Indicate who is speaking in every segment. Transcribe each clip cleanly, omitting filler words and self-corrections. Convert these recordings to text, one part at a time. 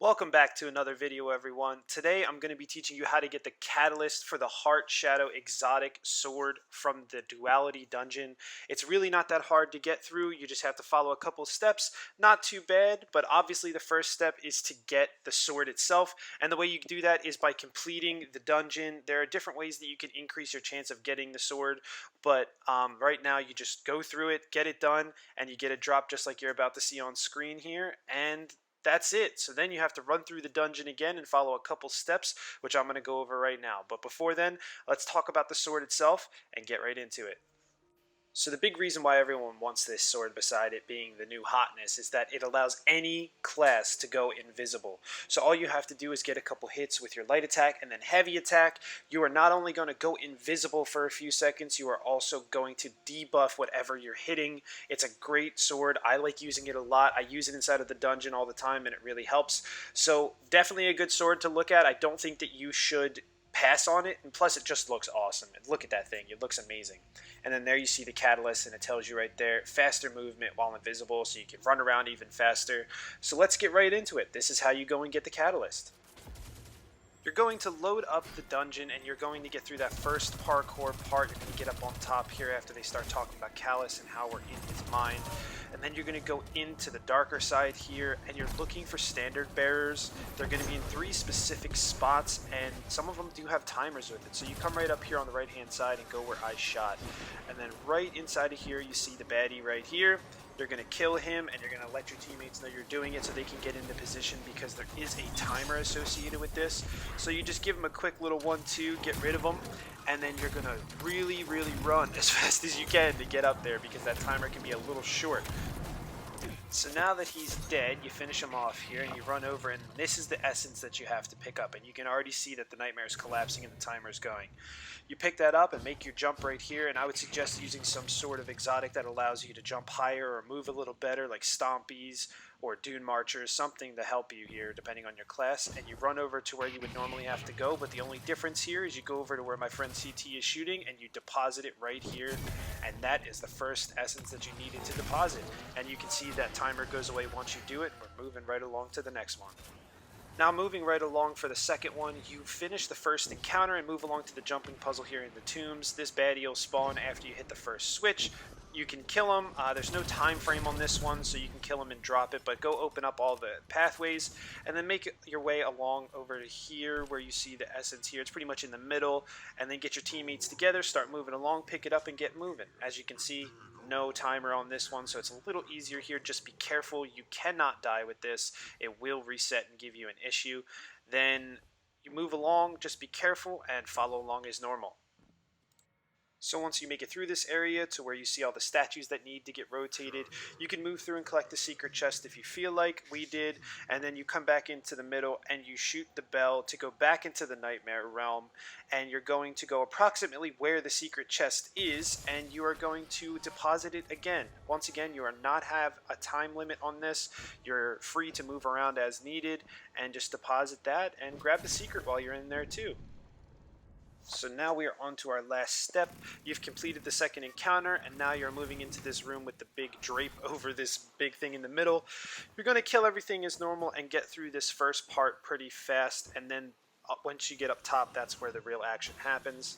Speaker 1: Welcome back to another video, everyone. Today I'm going to be teaching you how to get the catalyst for the Heartshadow exotic sword from the Duality Dungeon. It's really not that hard to get through. You just have to follow a couple steps. Not too bad, but obviously the first step is to get the sword itself. And the way you do that is by completing the dungeon. There are different ways that you can increase your chance of getting the sword, but right now you just go through it, get it done, and you get a drop just like you're about to see on screen here. And that's it. So then you have to run through the dungeon again and follow a couple steps, which I'm going to go over right now. But before then, let's talk about the sword itself and get right into it. So the big reason why everyone wants this sword, beside it being the new hotness, is that it allows any class to go invisible. So all you have to do is get a couple hits with your light attack and then heavy attack. You are not only going to go invisible for a few seconds, you are also going to debuff whatever you're hitting. It's a great sword. I like using it a lot. I use it inside of the dungeon all the time and it really helps. So definitely a good sword to look at. I don't think that you should pass on it, and plus it just looks awesome. And look at that thing, it looks amazing. And then there you see the catalyst, and it tells you right there, faster movement while invisible, so you can run around even faster. So let's get right into it. This is how you go and get the catalyst. You're going to load up the dungeon, and you're going to get through that first parkour part. You're going to get up on top here after they start talking about Callus and how we're in his mind. And then you're going to go into the darker side here, and you're looking for standard bearers. They're going to be in 3 specific spots, and some of them do have timers with it. So you come right up here on the right hand side and go where I shot. And then right inside of here you see the baddie right here. You're going to kill him, and you're going to let your teammates know you're doing it so they can get into position, because there is a timer associated with this. So you just give them a quick little 1-2, get rid of them, and then you're going to really run as fast as you can to get up there, because that timer can be a little short. So now that he's dead, you finish him off here, and you run over, and this is the essence that you have to pick up, and you can already see that the nightmare is collapsing and the timer is going. You pick that up and make your jump right here, and I would suggest using some sort of exotic that allows you to jump higher or move a little better, like Stompies or Dune Marchers, something to help you here depending on your class. And you run over to where you would normally have to go, but the only difference here is you go over to where my friend CT is shooting and you deposit it right here, and that is the first essence that you needed to deposit. And you can see that timer goes away once you do it, and we're moving right along to the next one. Now moving right along for the second one, you finish the first encounter and move along to the jumping puzzle here in the tombs. This baddie will spawn after you hit the first switch. You can kill him. There's no time frame on this one, so you can kill him and drop it, but go open up all the pathways and then make your way along over to here where you see the essence here. It's pretty much in the middle, and then get your teammates together, start moving along, pick it up, and get moving. As you can see, no timer on this one, so it's a little easier here. Just be careful. You cannot die with this. It will reset and give you an issue. Then you move along, just be careful and follow along as normal. So once you make it through this area to where you see all the statues that need to get rotated, you can move through and collect the secret chest if you feel like we did, and then you come back into the middle and you shoot the bell to go back into the nightmare realm, and you're going to go approximately where the secret chest is, and you are going to deposit it again. Once again, you are not have a time limit on this. You're free to move around as needed, and just deposit that and grab the secret while you're in there too. So now we are on to our last step. You've completed the second encounter, and now you're moving into this room with the big drape over this big thing in the middle. You're going to kill everything as normal and get through this first part pretty fast, and then once you get up top, that's where the real action happens.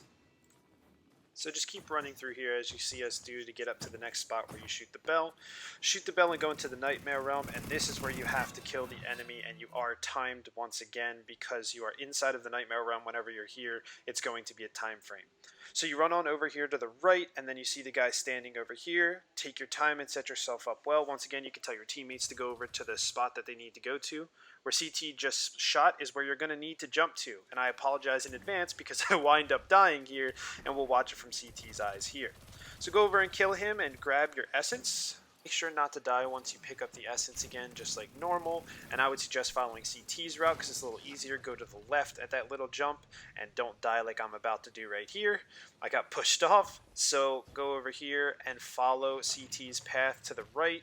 Speaker 1: So just keep running through here as you see us do to get up to the next spot where you shoot the bell. Shoot the bell and go into the Nightmare Realm, and this is where you have to kill the enemy, and you are timed once again because you are inside of the Nightmare Realm. Whenever you're here, it's going to be a time frame. So you run on over here to the right, and then you see the guy standing over here. Take your time and set yourself up well. Once again, you can tell your teammates to go over to the spot that they need to go to. Where CT just shot is where you're going to need to jump to. And I apologize in advance because I wind up dying here, and we'll watch it from CT's eyes here. So go over and kill him and grab your essence. Make sure not to die once you pick up the essence again, just like normal. And I would suggest following CT's route because it's a little easier. Go to the left at that little jump and don't die like I'm about to do right here. I got pushed off, so go over here and follow CT's path to the right.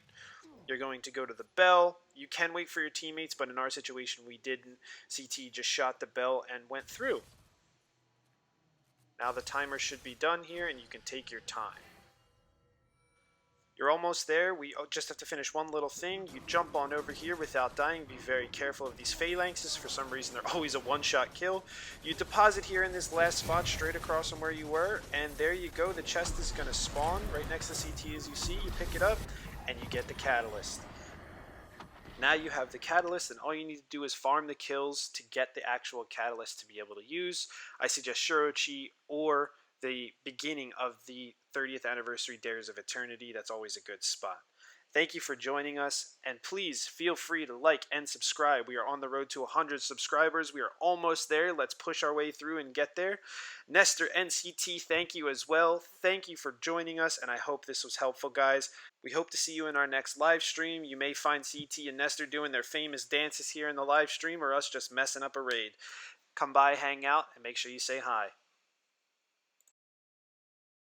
Speaker 1: You're going to go to the bell. You can wait for your teammates, but in our situation we didn't. CT just shot the bell and went through. Now the timer should be done here and you can take your time. You're almost there. We just have to finish one little thing. You jump on over here without dying. Be very careful of these phalanxes. For some reason, they're always a one-shot kill. You deposit here in this last spot straight across from where you were, and there you go. The chest is going to spawn right next to CT as you see. You pick it up, and you get the catalyst. Now you have the catalyst, and all you need to do is farm the kills to get the actual catalyst to be able to use. I suggest Shirochi or the beginning of the 30th anniversary Dares of Eternity. That's always a good spot. Thank you for joining us, and please feel free to like and subscribe. We are on the road to 100 subscribers. We are almost there. Let's push our way through and get there. Nestor and CT, thank you as well. Thank you for joining us, and I hope this was helpful, guys. We hope to see you in our next live stream. You may find CT and Nestor doing their famous dances here in the live stream, or us just messing up a raid. Come by, hang out, and make sure you say hi.